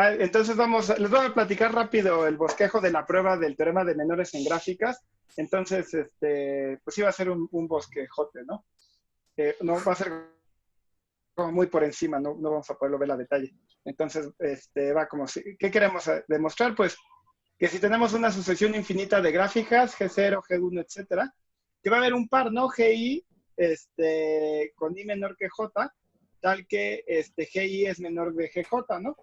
Entonces les voy a platicar rápido el bosquejo de la prueba del teorema de menores en gráficas. Entonces, pues iba a ser un bosquejote, ¿no? No va a ser como muy por encima, no vamos a poderlo ver a detalle. Entonces, va como si, ¿qué queremos demostrar? Pues que si tenemos una sucesión infinita de gráficas, G0, G1, etcétera, que va a haber un par, ¿no? GI con I menor que J, tal que GI es menor de GJ, ¿no?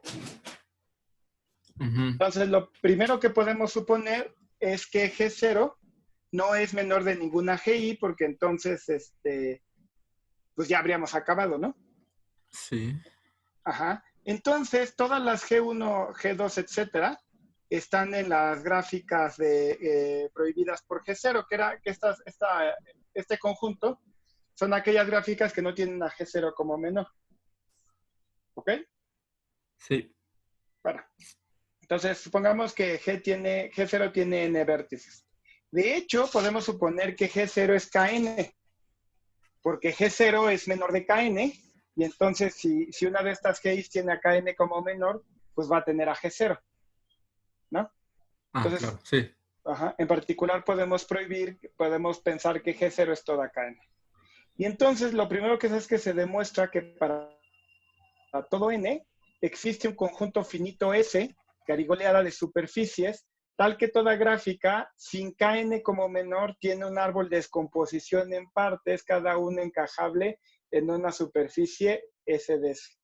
Entonces, lo primero que podemos suponer es que G0 no es menor de ninguna GI, porque entonces, pues ya habríamos acabado, ¿no? Sí. Ajá. Entonces, todas las G1, G2, etcétera, están en las gráficas prohibidas por G0, que este conjunto son aquellas gráficas que no tienen a G0 como menor. ¿Ok? Sí. Bueno, entonces supongamos que G0 tiene n vértices. De hecho, podemos suponer que G0 es Kn, porque G0 es menor de Kn, y entonces si una de estas G's tiene a Kn como menor, pues va a tener a G0, ¿no? Entonces, Claro, sí. en particular podemos pensar que G0 es toda Kn. Y entonces lo primero que es que se demuestra que para todo n existe un conjunto finito S, carigoleada de superficies, tal que toda gráfica, sin Kn como menor, tiene un árbol de descomposición en partes, cada una encajable en una superficie S de S.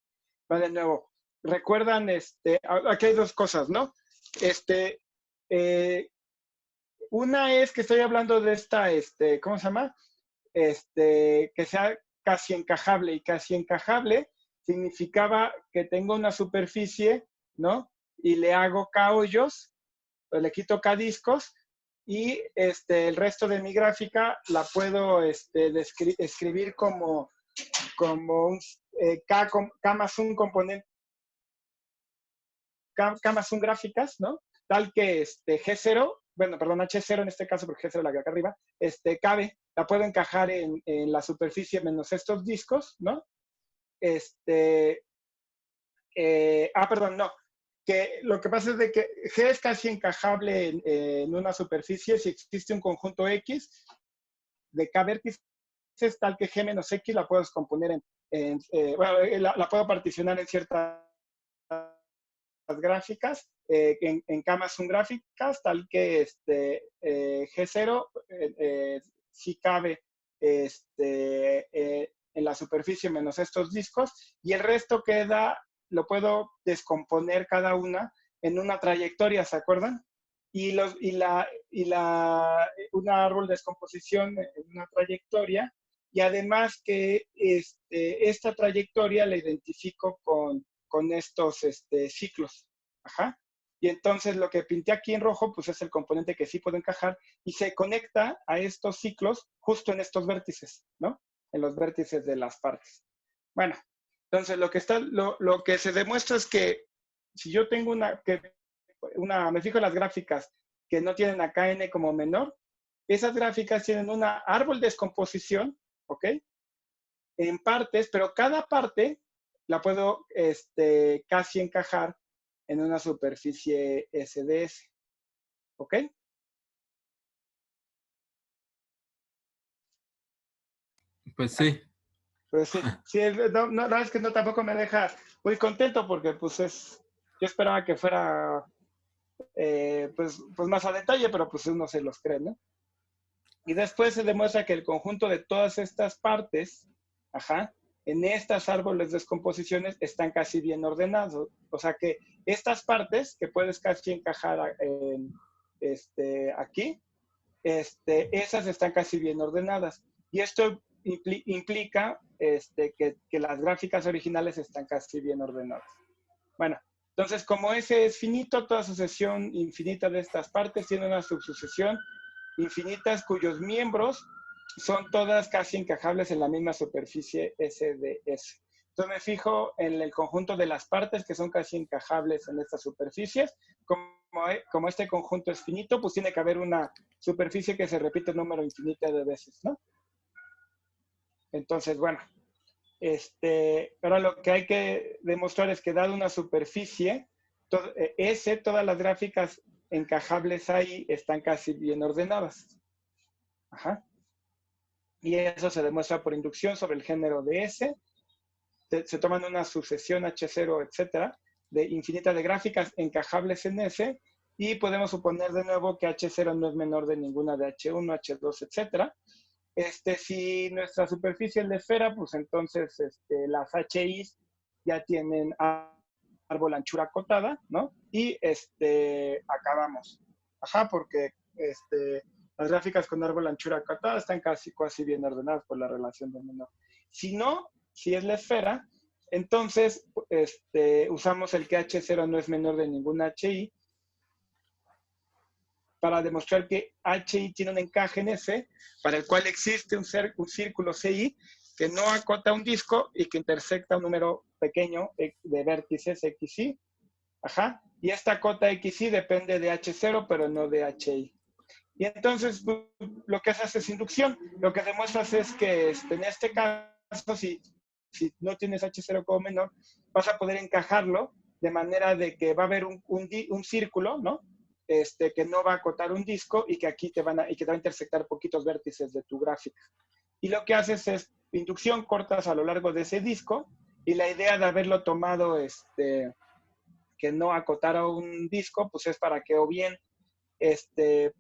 Va de nuevo. Recuerdan, aquí hay dos cosas, ¿no? Una es que estoy hablando de esta, ¿cómo se llama? Que sea casi encajable, y casi encajable significaba que tengo una superficie, ¿no? Y le hago K hoyos, le quito K discos, y el resto de mi gráfica la puedo escribir como un K más un componente, K más un gráficas, ¿no? Tal que G0, bueno, perdón, H0 en este caso, porque G0 la que acá arriba, cabe, la puedo encajar en la superficie menos estos discos, ¿no? Perdón, no. Que lo que pasa es de que G es casi encajable en una superficie si existe un conjunto X de K vértices tal que G menos X la puedo descomponer la puedo particionar en ciertas gráficas, en K más un gráficas, tal que G0 sí cabe en la superficie menos estos discos, y el resto lo puedo descomponer cada una en una trayectoria, ¿se acuerdan? Un árbol de descomposición en una trayectoria, y además que esta trayectoria la identifico con estos ciclos. Ajá. Y entonces lo que pinté aquí en rojo, pues es el componente que sí puedo encajar y se conecta a estos ciclos justo en estos vértices, ¿no? En los vértices de las partes. Bueno, entonces lo que se demuestra es que si yo tengo me fijo en las gráficas que no tienen a Kn como menor, esas gráficas tienen un árbol de descomposición, ¿ok? En partes, pero cada parte la puedo casi encajar en una superficie SDS. ¿Ok? Pues sí. Pues sí, la verdad es que no tampoco me deja muy contento porque pues yo esperaba que fuera pues más a detalle, pero pues uno se los cree, ¿no? Y después se demuestra que el conjunto de todas estas partes, en estas árboles de descomposiciones están casi bien ordenados. O sea que estas partes que puedes casi encajar aquí, esas están casi bien ordenadas. Y esto implica que las gráficas originales están casi bien ordenadas. Bueno, entonces como ese es finito, toda sucesión infinita de estas partes tiene una subsucesión infinitas cuyos miembros son todas casi encajables en la misma superficie S de S. Entonces me fijo en el conjunto de las partes que son casi encajables en estas superficies. Como este conjunto es finito, pues tiene que haber una superficie que se repite un número infinito de veces, ¿no? Entonces, bueno, ahora lo que hay que demostrar es que dado una superficie, todas las gráficas encajables ahí están casi bien ordenadas. Ajá. Y eso se demuestra por inducción sobre el género de S. Se toman una sucesión H0, etcétera, de infinita de gráficas encajables en S, y podemos suponer de nuevo que H0 no es menor de ninguna de H1, H2, etcétera. Si nuestra superficie es de esfera, pues entonces las HIs ya tienen árbol anchura acotada, ¿no? Y acabamos. Ajá, porque las gráficas con árbol anchura acotada están casi bien ordenadas por la relación de menor. Si no, si es la esfera, entonces usamos el que H0 no es menor de ninguna HI para demostrar que HI tiene un encaje en S, para el cual existe un círculo CI que no acota un disco y que intersecta un número pequeño de vértices XY. Ajá. Y esta cota XY depende de H0, pero no de HI. Y entonces, lo que haces es inducción. Lo que demuestras es que en este caso, si no tienes H0 como menor, vas a poder encajarlo de manera de que va a haber un círculo, ¿no? Que no va a acotar un disco y que aquí te va a intersectar poquitos vértices de tu gráfica. Y lo que haces es inducción, cortas a lo largo de ese disco, y la idea de haberlo tomado que no acotara un disco, pues es para que o bien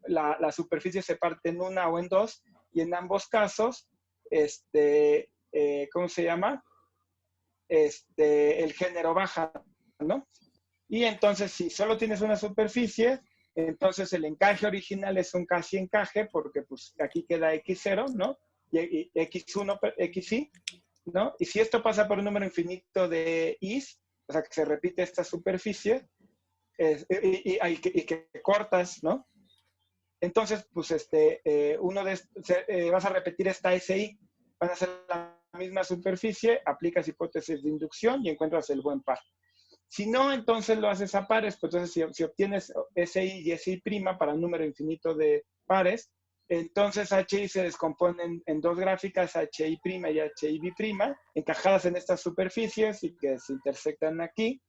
la superficie se parte en una o en dos, y en ambos casos, ¿cómo se llama? El género baja, ¿no? Y entonces, si solo tienes una superficie, entonces el encaje original es un casi encaje, porque pues aquí queda X0, ¿no? Y X1, XY, ¿no? Y si esto pasa por un número infinito de Is, o sea, que se repite esta superficie, y que cortas, ¿no? Entonces, pues, vas a repetir esta SI, van a ser la misma superficie, aplicas hipótesis de inducción y encuentras el buen par. Si no, entonces lo haces a pares, pues entonces si obtienes SI y SI' para un número infinito de pares, entonces HI se descomponen en dos gráficas, HI' y HIB', encajadas en estas superficies y que se intersectan aquí.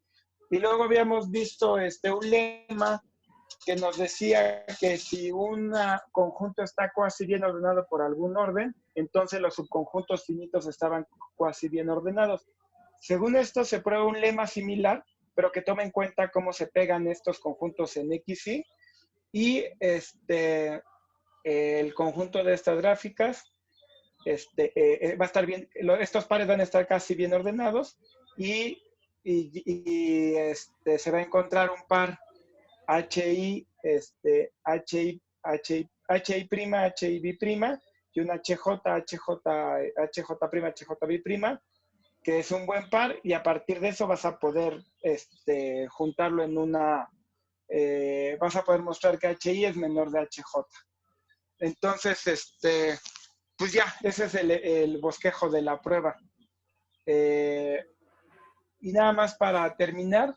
Y luego habíamos visto un lema que nos decía que si un conjunto está cuasi bien ordenado por algún orden, entonces los subconjuntos finitos estaban cuasi bien ordenados. Según esto, se prueba un lema similar, pero que toma en cuenta cómo se pegan estos conjuntos en XY, y el conjunto de estas gráficas va a estar bien, estos pares van a estar casi bien ordenados, y se va a encontrar un par HI, HIB', y un HJ'B', que es un buen par, y a partir de eso vas a poder juntarlo en una, vas a poder mostrar que HI es menor de HJ. Entonces, pues ya, ese es el bosquejo de la prueba. Y nada más para terminar,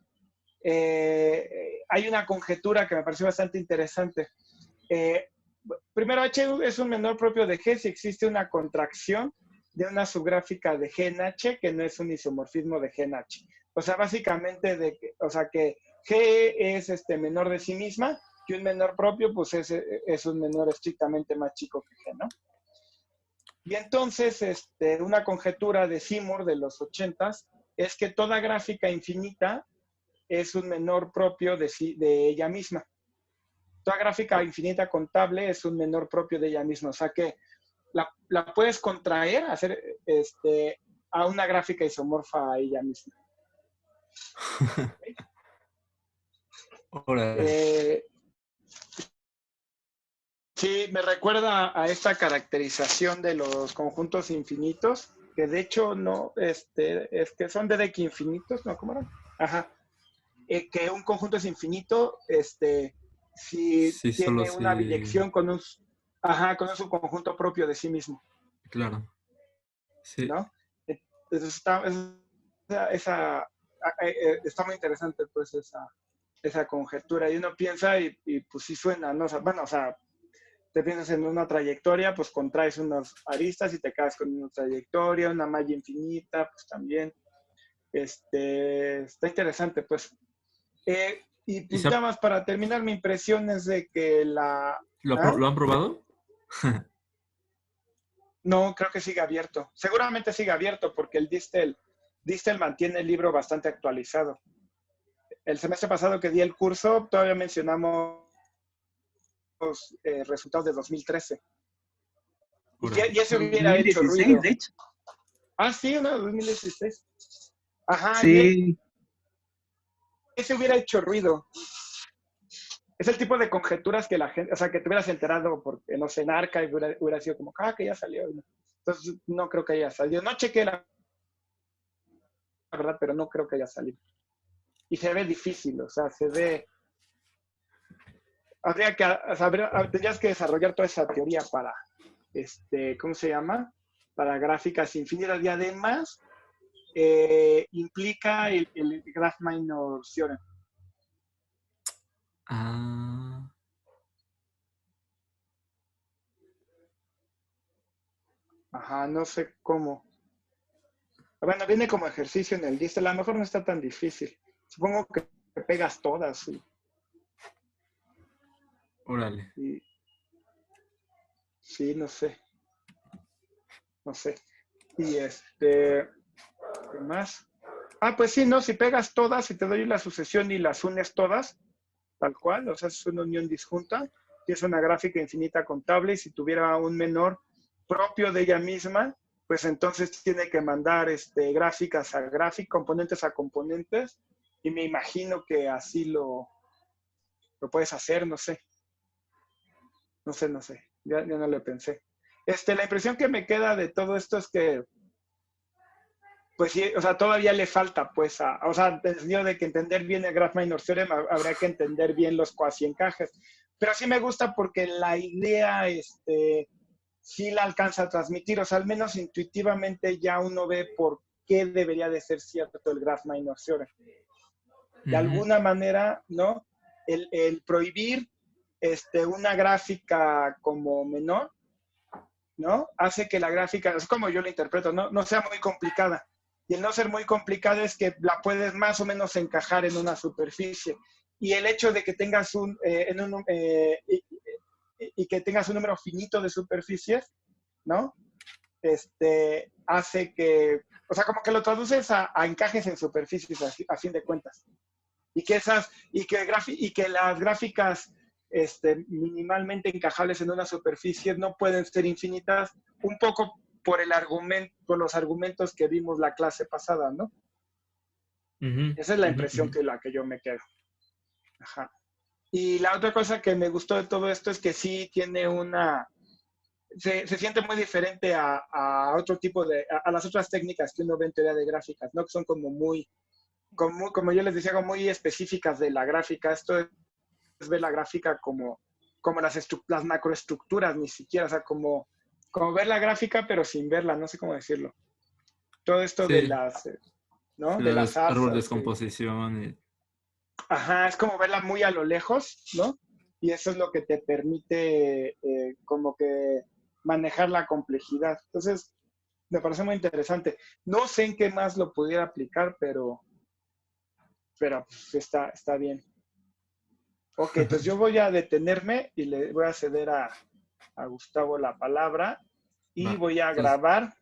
hay una conjetura que me pareció bastante interesante. Primero, H es un menor propio de G si existe una contracción de una subgráfica de G en H que no es un isomorfismo de G en H. O sea, básicamente, que G es menor de sí misma, y un menor propio, pues es un menor estrictamente más chico que G, ¿no? Y entonces, una conjetura de Seymour de los 80s es que toda gráfica infinita es un menor propio de ella misma. Toda gráfica infinita contable es un menor propio de ella misma. O sea que la puedes contraer, hacer a una gráfica isomorfa a ella misma. Sí, me recuerda a esta caracterización de los conjuntos infinitos, que de hecho no, es que son de Deck infinitos, ¿no? ¿Cómo eran? Ajá. Que un conjunto es infinito, si Sí, solo tiene una si... biyección con un subconjunto propio de sí mismo, Claro. Sí. ¿no? Entonces está muy interesante, pues, esa conjetura. Y uno piensa y pues sí suena, ¿no? O sea, bueno, o sea, te piensas en una trayectoria, pues contraes unas aristas y te quedas con una trayectoria, una malla infinita, pues también. Está interesante, pues. Y ¿Y pues nada más para terminar, mi impresión es de que ¿ah? ¿Lo han probado? No, creo que sigue abierto. Seguramente sigue abierto porque el Distel mantiene el libro bastante actualizado. El semestre pasado que di el curso, todavía mencionamos resultados de 2013. Y Órale. ese hubiera hecho 2016, ruido. de hecho. Ah, sí, no, 2016. Ajá, Sí, ese hubiera hecho ruido. Es el tipo de conjeturas que la gente, o sea, que te hubieras enterado porque, no sé, en Archive hubiera sido como, que ya salió. Entonces, no creo que haya salido. No chequé la verdad, pero no creo que haya salido. Y se ve difícil, o sea, se ve... tendrías que desarrollar toda esa teoría para, ¿cómo se llama? Para gráficas infinitas. Y además, implica el Graph Minor Theorem. Ah, Ajá, no sé cómo. Bueno, viene como ejercicio en el Distel. A lo mejor no está tan difícil. Supongo que pegas todas. órale. Sí, no sé. No sé. Y ¿qué más? Ah, pues sí, no, si pegas todas, si te doy la sucesión y las unes todas, tal cual, o sea, es una unión disjunta, y es una gráfica infinita contable, y si tuviera un menor propio de ella misma, pues entonces tiene que mandar gráficas a gráficas, componentes a componentes, y me imagino que así lo puedes hacer, no sé. No sé, ya no lo pensé. La impresión que me queda de todo esto es que pues sí, o sea, todavía le falta, pues, o sea, en el sentido de que entender bien el Graph Minor Theorem, habría que entender bien los cuasi encajes. Pero sí me gusta porque la idea, sí la alcanza a transmitir, o sea, al menos intuitivamente ya uno ve por qué debería de ser cierto el Graph Minor Theorem. De alguna manera, ¿no? El prohibir una gráfica como menor, ¿no? Hace que la gráfica, es como yo la interpreto, no sea muy complicada. Y el no ser muy complicada es que la puedes más o menos encajar en una superficie. Y el hecho de que tengas y que tengas un número finito de superficies, ¿no? Hace que, o sea, como que lo traduces a encajes en superficies a fin de cuentas. Y que las gráficas minimalmente encajables en una superficie no pueden ser infinitas, un poco por los argumentos que vimos la clase pasada, ¿no? Esa es la impresión que yo me quedo. Ajá. Y la otra cosa que me gustó de todo esto es que sí tiene se siente muy diferente a otro tipo a las otras técnicas que uno ve en teoría de gráficas, ¿no? Que son como yo les decía, como muy específicas de la gráfica. Esto es ver la gráfica como las macroestructuras, ni siquiera, o sea, como ver la gráfica, pero sin verla, no sé cómo decirlo. Todo esto de Sí, las, ¿no? sí, De las árbol de asas. descomposición. Ajá, es como verla muy a lo lejos, ¿no? Y eso es lo que te permite como que manejar la complejidad. Entonces, me parece muy interesante. No sé en qué más lo pudiera aplicar, pero pues, está bien. Ok, entonces yo voy a detenerme y le voy a ceder a Gustavo la palabra y Va. voy a Entonces, grabar.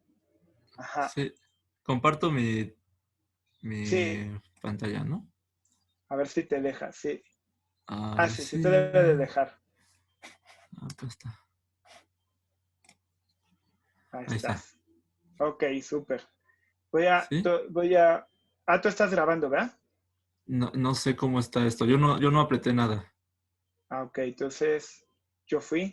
Ajá, sí, comparto mi sí, pantalla, ¿no? a ver si te deja, sí. A Ah, ver sí, sí si... te debe de dejar. Acá está. Ahí Ahí está. estás. Ok, súper. ¿Sí? Tú estás grabando, ¿verdad? No, no sé cómo está esto. Yo no apreté nada. Ah, ok, entonces yo fui.